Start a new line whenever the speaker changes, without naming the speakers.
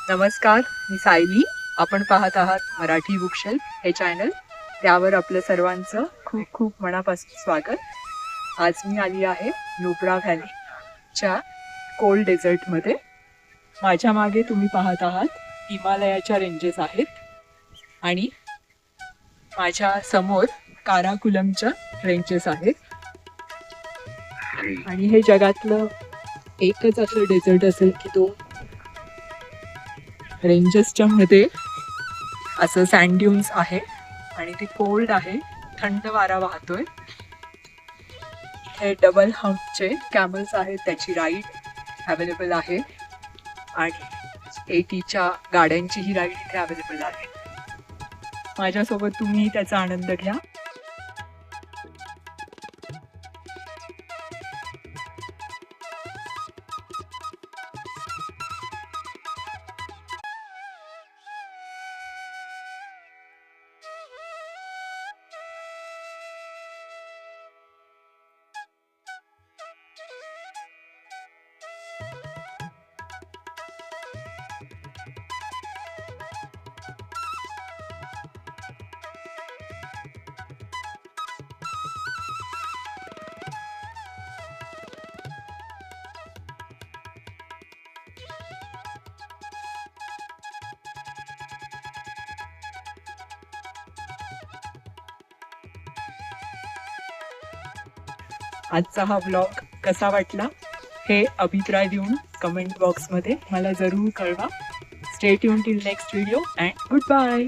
नमस्कार, मी सायली. आपण पाहत आहात मराठी बुकशेल्फ हे चॅनल. त्यावर आपलं सर्वांचं खूप खूप मनापासून स्वागत. आज मी आली आहे नुब्रा व्हॅलीच्या कोल्ड डेझर्टमध्ये. माझ्या मागे तुम्ही पाहत आहात हिमालयाच्या रेंजेस आहेत आणि माझ्या समोर काराकुलमच्या रेंजेस आहेत. आणि हे जगातलं एकच असं डेझर्ट असेल की तो रेंजेसच्या मध्ये असं सँड ड्यून्स आहे आणि ते कोल्ड आहे, थंड वारा वाहतोय. हे डबल हम्पचे कॅमल्स आहेत, त्याची राईड अवेलेबल आहे आणि ATच्या गाड्यांचीही राईड इथे अवेलेबल आहे. माझ्यासोबत तुम्ही त्याचा आनंद घ्या. आजचा हा व्लॉग कसा वाटला हे अभिप्राय देऊन कमेंट बॉक्समध्ये मला जरूर कळवा. Stay tune till next video and good bye.